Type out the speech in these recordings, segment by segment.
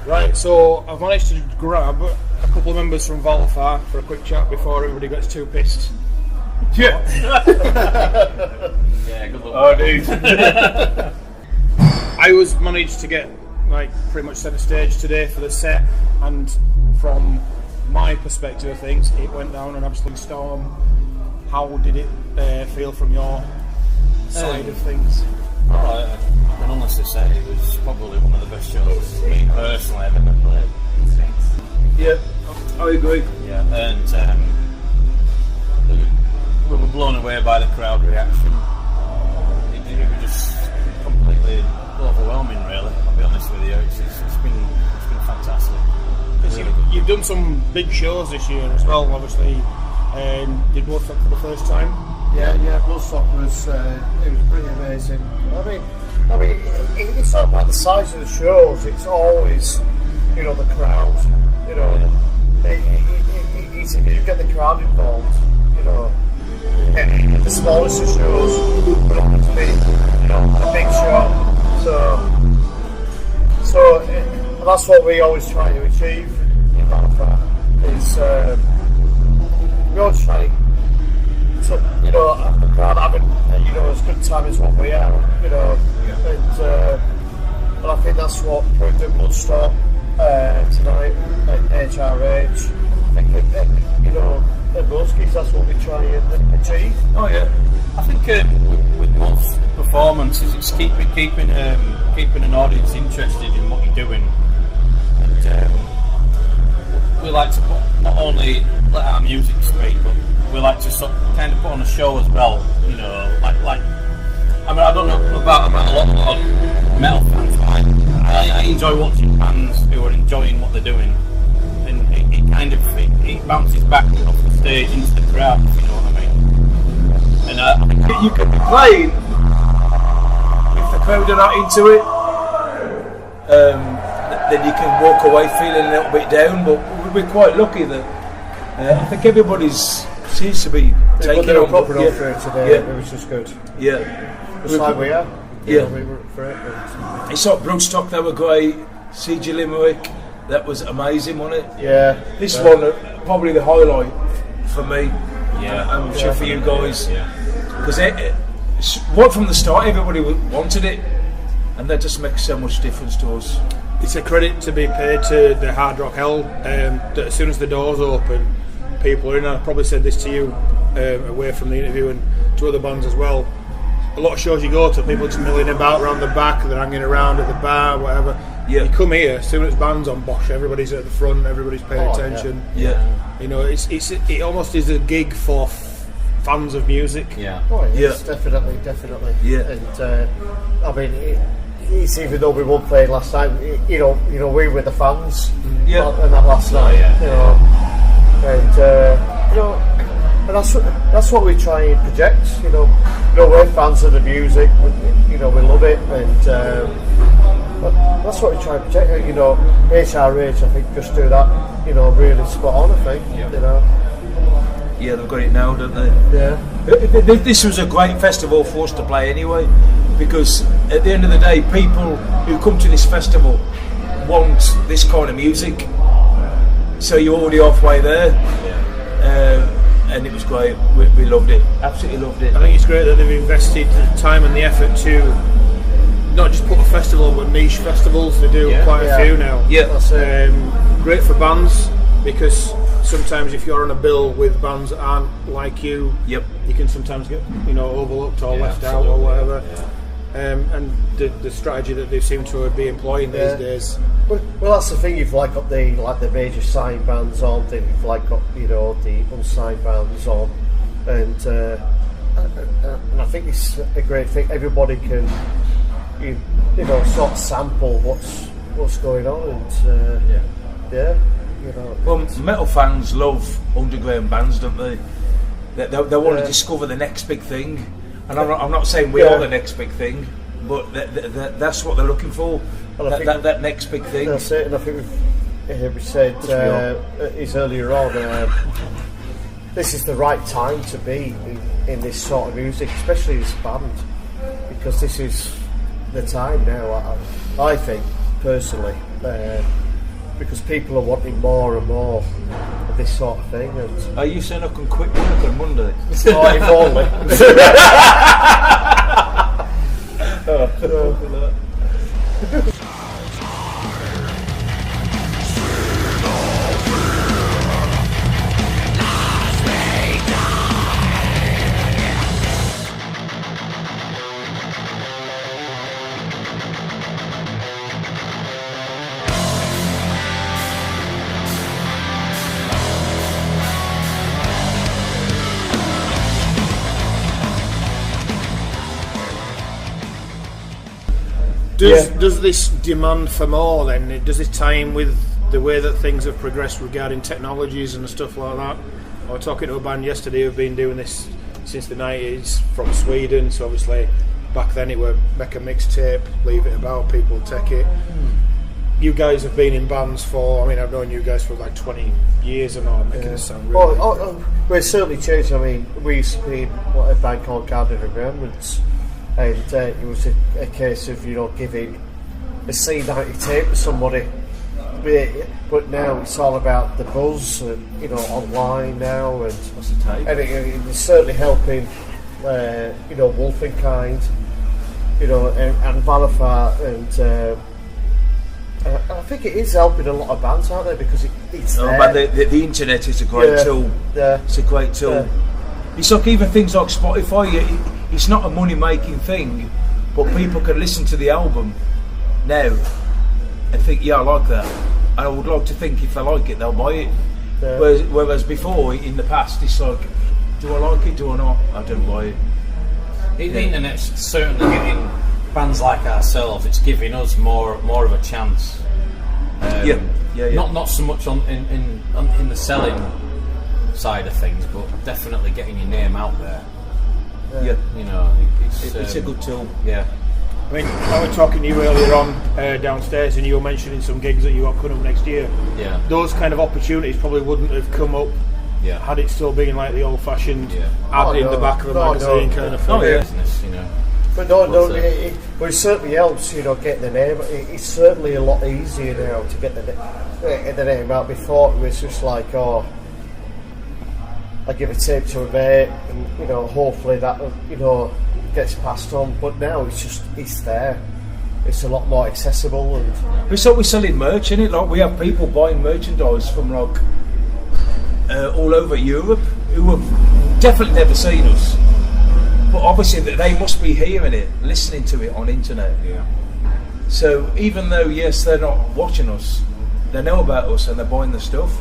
Right, so I've managed to grab a couple of members from Valafar for a quick chat before everybody gets too pissed. Yeah. Yeah, good luck. Oh, dude. I was managed to get pretty much centre stage today for the set, and from my perspective of things, it went down an absolute storm. How did it feel from your side of things? I can honestly say it was probably one of the best shows me personally I've ever played. Yeah, I agree. Yeah, and we were blown away by the crowd reaction. It was just completely overwhelming, really. I'll be honest with you. It's been fantastic. You've done some big shows this year as well, obviously. Did Woodstock for the first time? Yeah, Woodstock was pretty amazing. I mean, it's not about the size of the shows. It's always, the crowd. You get the crowd involved. The smallest of shows, but it to be, a big show. So that's what we always try to achieve in Valafar. Is we always try. So, the crowd having, as good time as what we are, and I think that's what proved at Woodstock tonight at HRH. I think, at most gigs, that's what we try and achieve. Oh yeah, I think with most performances, it's keeping an audience interested in what you're doing, and we like to not only let our music speak, but we like to kind of put on a show as well. I don't know about a lot of metal fans, but I enjoy watching bands who are enjoying what they're doing, and it bounces back off the stage into the crowd, if you know what I mean. And You could be playing if the crowd are not into it. Then you can walk away feeling a little bit down. But we're quite lucky that I think everybody's seems to be taking it on proper enough for it today. Yeah. It was just good. Yeah, Just like we are. Yeah. We were for it. it's like Broodstock. They were great. CG Limerick. That was amazing, wasn't it? Yeah. This one probably the highlight for me. Yeah, I'm sure for you guys. Yeah. Because right from the start, everybody wanted it, and that just makes so much difference to us. It's a credit to be paid to the Hard Rock Hell that as soon as the doors open, people are in. I probably said this to you away from the interview and to other bands as well. A lot of shows you go to, people just milling about around the back, they're hanging around at the bar, whatever. Yeah. You come here, as soon as band's on, bosh, everybody's at the front, everybody's paying attention. Yeah. It almost is a gig for fans of music. Yeah. Oh, yes, Yeah. definitely. Yeah. And it's even though we won't play last night, we were the fans. Yeah. And that last night. yeah. And that's what we try and project. We're fans of the music. We love it, and that's what we try and project. HRH, I think, just do that. Really spot on. I think. Yeah, they've got it now, don't they? Yeah. This was a great festival for us to play anyway, because at the end of the day, people who come to this festival want this kind of music. So you're already halfway there. And it was great. We loved it. Absolutely loved it. I think it's great that they've invested the time and the effort to not just put a festival, but niche festivals. They do quite a few now. Yeah. That's it. Great for bands, because sometimes if you're on a bill with bands that aren't like you, Yep. you can sometimes get overlooked or left out or whatever. And the strategy that they seem to be employing these days. Well, that's the thing. You've got the major signed bands on. Then you've got the unsigned bands on, and I think it's a great thing. Everybody can sort of sample what's going on, and Well, metal fans love underground bands, don't they? They want to discover the next big thing, and I'm not saying we are the next big thing, but that's what they're looking for. That next big thing. That's it, and I think we said is earlier on. This is the right time to be in this sort of music, especially this band, because this is the time now. I think personally, because people are wanting more and more of this sort of thing. And Are you saying I can quit work on Monday? oh, if only. Does this demand for more then, does this tie in with the way that things have progressed regarding technologies and stuff like that? I was talking to a band yesterday who've been doing this since the 90s from Sweden, so obviously back then it were make a mixtape, leave it about, people take it. You guys have been in bands for, I mean, I've known you guys for like 20 years and all, making this sound really... Well, it's certainly changed. I mean, we used to be in a band called Garden of Remembrance, and it was a case of, you know, giving a C90 tape to somebody, but now it's all about the buzz, and, you know, online now, and What's the tape? and it's certainly helping, you know, Wolfenkind, you know, and Valafar, and I think it is helping a lot of bands out there because it's there. But the internet is a great tool. Yeah. It's a great tool. Yeah. It's like even things like Spotify. It's not a money-making thing, but people can listen to the album now and think, yeah, I like that. And I would like to think if they like it, they'll buy it. Yeah. Whereas before, in the past, it's like, do I like it, do I not? I don't buy it. The internet's certainly giving bands like ourselves, it's giving us more of a chance. Yeah. Not so much in the selling side of things, but definitely getting your name out there. Yeah. You know, It's a good tool. Yeah. I mean, I was talking to you earlier on downstairs, and you were mentioning some gigs that you got coming up next year. Yeah. Those kind of opportunities probably wouldn't have come up had it still been like the old-fashioned ad in the back of a magazine kind of thing. Business, you know. But but it certainly helps, you know, getting the name. It's certainly a lot easier now to get the name out. Before it was just like, oh, I give a tape to a mate, and, you know, hopefully that, you know, gets passed on. But now it's there. It's a lot more accessible, and It's like we're selling merch, isn't it? Like we have people buying merchandise from like all over Europe who have definitely never seen us, but obviously they must be hearing it, listening to it on internet. Yeah. So even though yes, they're not watching us, they know about us and they're buying the stuff,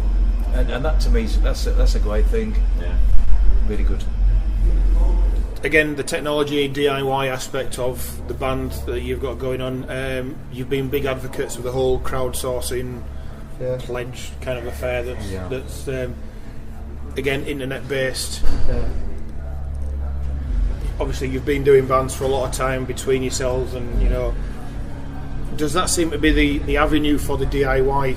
and that to me that's a great thing. Yeah. Really good. Again, the technology DIY aspect of the band that you've got going on, you've been big advocates of the whole crowdsourcing pledge kind of affair that's again internet based. Obviously you've been doing bands for a lot of time between yourselves, and you know, does that seem to be the avenue for the DIY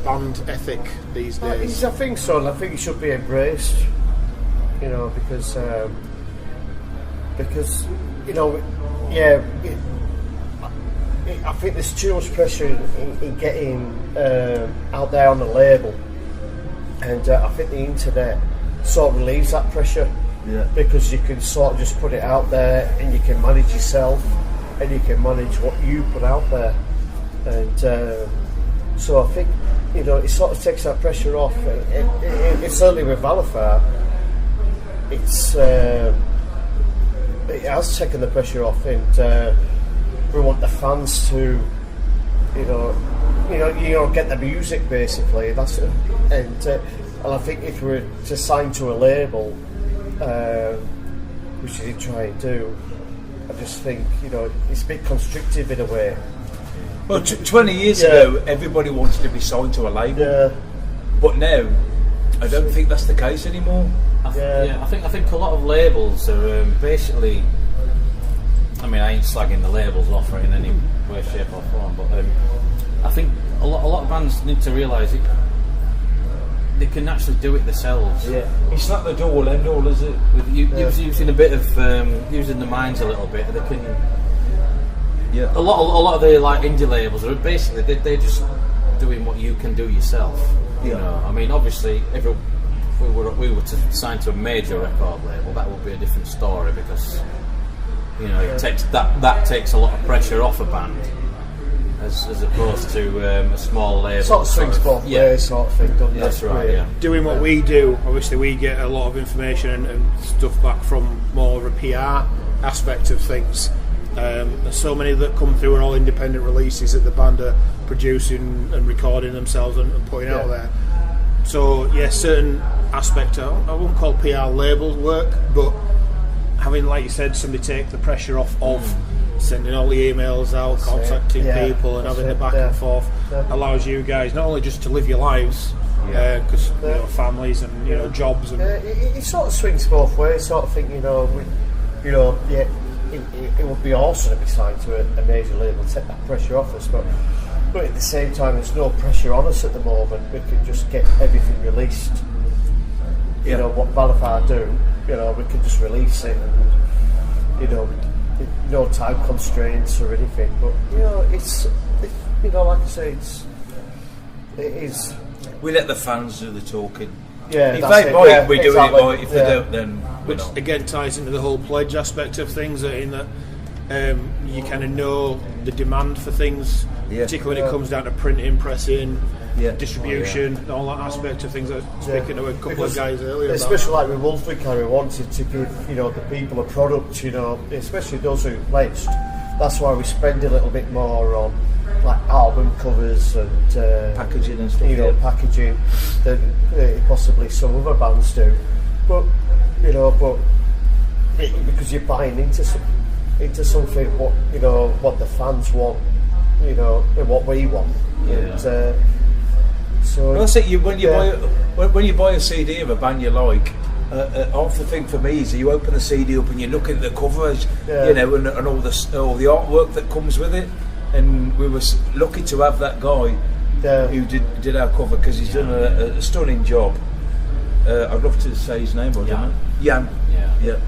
band ethic these days? I think so, and I think it should be embraced, you know, because you know, I think there's too much pressure in getting out there on the label, and I think the internet sort of relieves that pressure, because you can sort of just put it out there, and you can manage yourself, and you can manage what you put out there, and so I think, you know, it sort of takes that pressure off. It's certainly with Valafar, it has taken the pressure off, and we want the fans to, you know, get the music basically. That's it. And I think if we were to sign to a label, which we did try and do, I just think, you know, it's a bit constrictive in a way. Well, 20 years ago, everybody wanted to be signed to a label, but now I don't think that's the case anymore. I think a lot of labels are basically. I mean, I ain't slagging the labels off in any way, shape or form, but I think a lot of bands need to realise it. They can actually do it themselves. Yeah, it's not the do-all end-all, is it? With using a bit of using the minds a little bit, they can. Yeah. A lot of the like indie labels are basically they just doing what you can do yourself. You know, I mean, obviously, if we were to sign to a major record label, that would be a different story because you know it takes that takes a lot of pressure off a band. As opposed to a small label. Sort of swings both ways, sort of thing, doesn't it? That's right, yeah. Doing what we do, obviously we get a lot of information and stuff back from more of a PR aspect of things. There's so many that come through and all independent releases that the band are producing and recording themselves and putting out there. So, certain aspect of, I wouldn't call PR label work, but having, like you said, somebody take the pressure off of sending all the emails out, contacting people and having the back and forth allows you guys not only just to live your lives because you know, families and you know jobs and it sort of swings both ways, sort of thing, it would be awesome to be signed to a major label, take that pressure off us, but at the same time there's no pressure on us at the moment. We can just get everything released, you know what Valafar do, you know, we can just release it and you know no time constraints or anything, but you know it's you know, like I say, it is. We let the fans do the talking. Yeah, if they buy it, we're doing it right. If they don't, then we're which not. again ties into the whole pledge aspect of things, in that you kind of know the demand for things, particularly when it comes down to printing, pressing, distribution, all that aspect of things. I was speaking to a couple of guys earlier, especially like with Wolfwick, we wanted to give the people a product, especially those who pledged. That's why we spend a little bit more on like album covers and packaging and stuff, packaging than possibly some other bands do. But because you're buying into something what the fans want, and what we want. And, so that's it. When you buy a CD of a band you like, half the thing for me is you open the CD up and you look at the covers, and all the artwork that comes with it. And we were lucky to have that guy who did our cover because he's done a stunning job. I'd love to say his name, but I don't know. Jan. Yeah.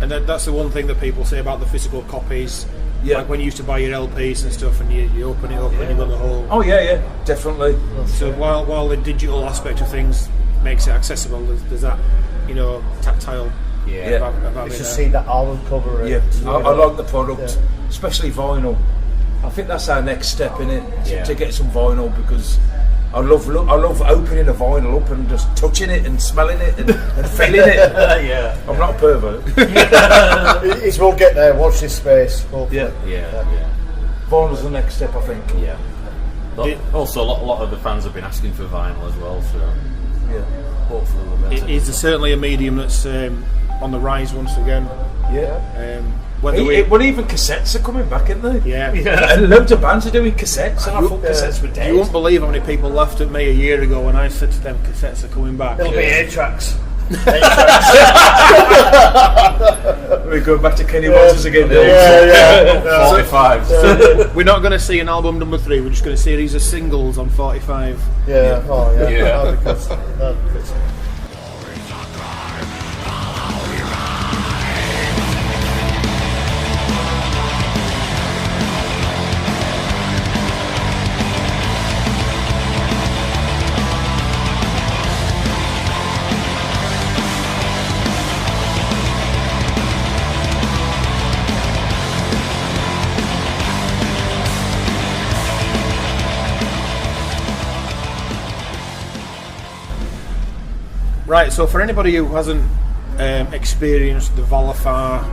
And that's the one thing that people say about the physical copies. Like when you used to buy your LPs and stuff, and you open it up and you got the whole. Oh yeah, definitely. So while the digital aspect of things makes it accessible, there's that tactile. It's just see that album cover. I like the product, especially vinyl. I think that's our next step in it to get some vinyl, because I love opening a vinyl up and just touching it and smelling it and feeling it. I'm not a pervert. We'll get there. Watch this space. Hopefully. Vinyl's the next step, I think. Yeah. But also, a lot of the fans have been asking for vinyl as well. So hopefully we'll get it. It's certainly a medium that's on the rise once again. Well, even cassettes are coming back, aren't they? Yeah. And loads of bands are doing cassettes, and I thought cassettes were dead. You won't believe how many people laughed at me a year ago when I said to them cassettes are coming back. It'll be 8 tracks. We're going back to Kenny Rogers again. 45. So we're not going to see an album number 3. We're just going to see these as singles on 45. That'd be good. Right, so for anybody who hasn't experienced the Valafar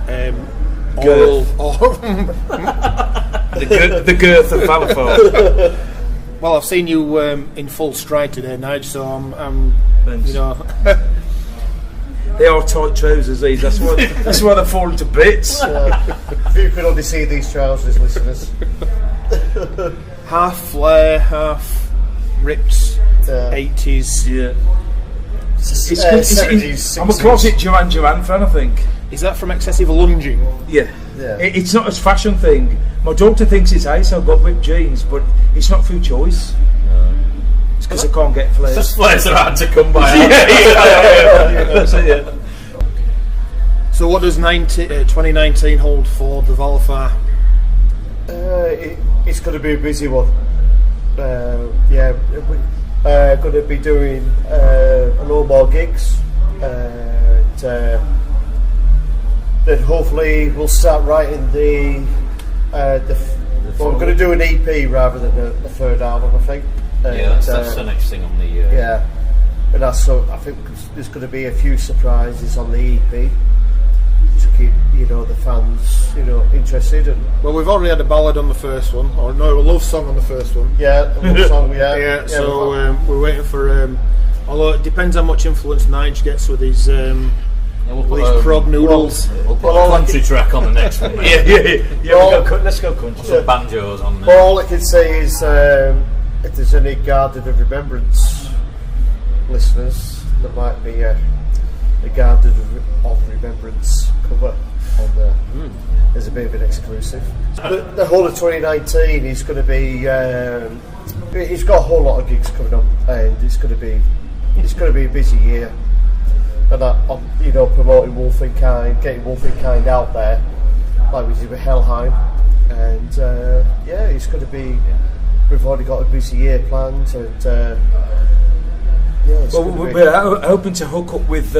the girth of Valafar. Well, I've seen you in full stride today, Nige, so I'm They are tight trousers, these. That's why they're falling to bits. If you could only see these trousers, listeners. Half flare, half ripped 80s. Yeah. It's I'm a closet Duran Duran fan, I think. Is that from excessive lunging? Yeah. It's not a fashion thing. My daughter thinks it's ace, I've got ripped jeans, but it's not through choice. It's because I can't get flares. Just flares are hard to come by. So what does 2019 hold for the Valafar? It's going to be a busy one. we're going to be doing a lot more gigs, and then hopefully we'll start writing the we're going to do an EP rather than a third album, I think. That's the next thing on the and that's so I think there's going to be a few surprises on the EP to keep the fans interested. And well, we've already had a ballad on the first one, or no, a love song on the first one. Yeah, a love song. Yeah. So we're waiting for. Although it depends how much influence Nige gets with his prog noodles. We'll put a country track on the next one. Let's go country. Some banjos on there. All I can say is if there's any Garden of Remembrance listeners, there might be a Garden of Remembrance cover on there. As a bit of an exclusive. The whole of 2019 is going to be. He's got a whole lot of gigs coming up, and it's going to be a busy year. And I'm promoting Wolfing Kind, getting Wolfing Kind out there, like we did with Helheim, and it's going to be. We've already got a busy year planned, and we're hoping to hook up with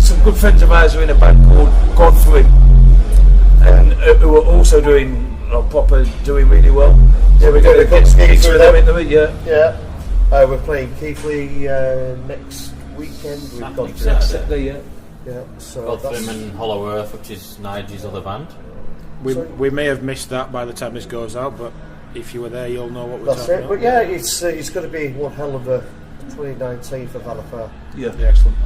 some good friends of ours who are in a band called Godfrey, and who are also doing really well. Yeah, we're going to get gigs with them in the week. We're playing Keighley next weekend. We've got Saturday. So Godfrey and Hollow Earth, which is Nigel's other band. We may have missed that by the time this goes out, but if you were there, you'll know what we're talking about. But it's going to be one hell of a 2019 for Valafar. Yeah, excellent.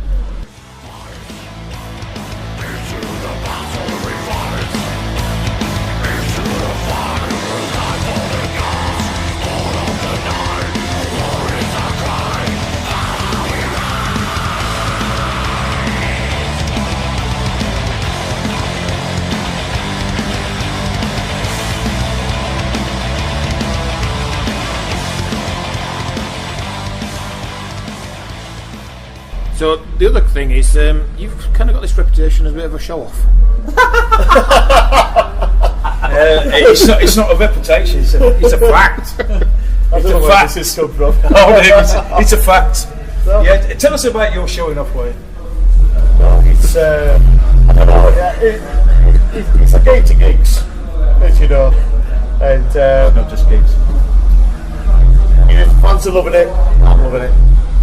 So the other thing is, you've kind of got this reputation as a bit of a show-off. It's not a reputation; it's a fact. It's a fact. This come from. It's a fact. No. Yeah, tell us about your showing off, Wayne. It's I don't know. It's a game to gigs, as you know, and not just gigs. Fans are loving it. I'm loving it.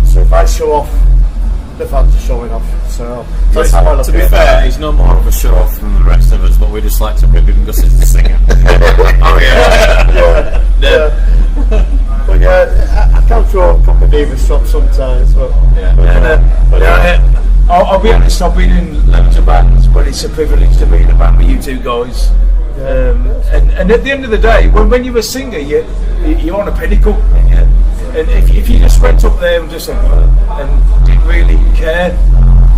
So if I show off, the fans are showing off. So that's how I look to be fair, he's no more of a show off than the rest of us, but we just like to rib him because he's the singer. Oh yeah. But I can throw a proper diva strops sometimes, but I'll be honest, I've been in loads of bands, but it's a privilege to be in a band with you two guys. And at the end of the day, when you're a singer, you're on a pinnacle. And if you just went up there and just and didn't really care,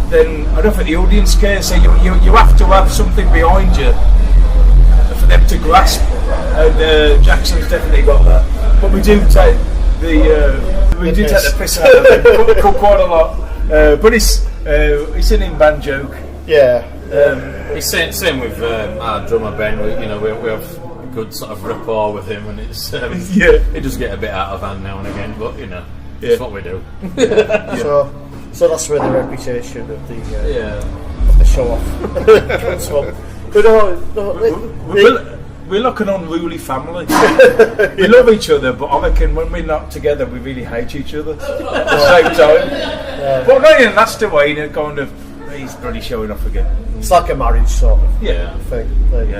then I don't think the audience cares. So you have to have something behind you for them to grasp. And Jackson's definitely got that. But we do take the piss out of it quite a lot. But it's an in-band joke. Yeah. It's same with our drummer Ben. We have good sort of rapport with him, and it's it does get a bit out of hand now and again, but it's what we do. So that's where the reputation of the show off comes from. But we're like an unruly family. We love each other, but I reckon when we're not together, we really hate each other at the same time. But no, that's the way. He's bloody showing off again. It's like a marriage sort of thing.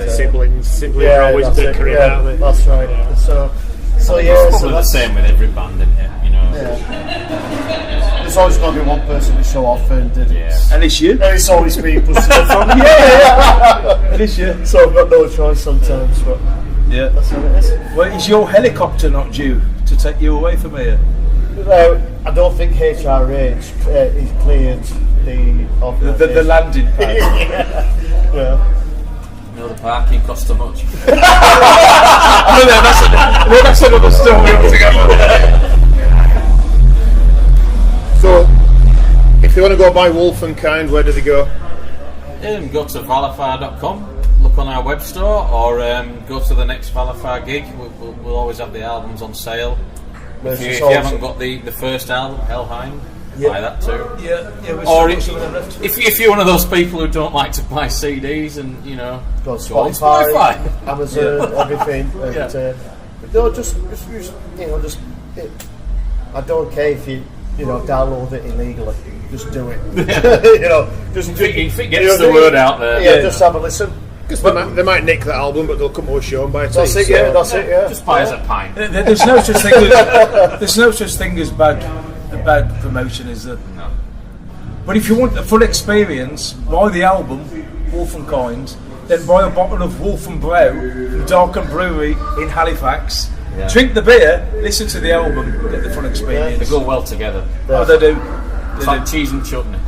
Siblings are always bickering, aren't they? That's right. Yeah. So it's probably the same with every band, isn't it? There's always got to be one person to show off, and it's you. And it's always people. And it's you. So I've got no choice sometimes, but that's how it is. Well, is your helicopter not due to take you away from here? I don't think HRH is cleared the landing pad. The parking costs too much. That's another story altogether. So, if they want to go buy Wolf and Kind, where do they go? Go to valafar.com, look on our web store, or go to the next Valafar gig. We'll always have the albums on sale. If you haven't got the first album, Helheim, buy that too. Or if you're one of those people who don't like to buy CDs and got go on Spotify, Amazon, everything. And, no, just I don't care if you download it illegally. Just do it. Just if it gets the word out there. Yeah, just have a listen. Because they might nick the album, but they'll come to a show and buy a tape. That's it. Yeah, that's it. Yeah. Just buy us a pint. There's no such thing as bad promotion, is there? No. But if you want the full experience, buy the album, Wolf and Kind, then buy a bottle of Wolf and Brow from Darken Brewery in Halifax. Yeah. Drink the beer, listen to the album, get the full experience. They go well together. Oh, they do. It's like cheese and chutney.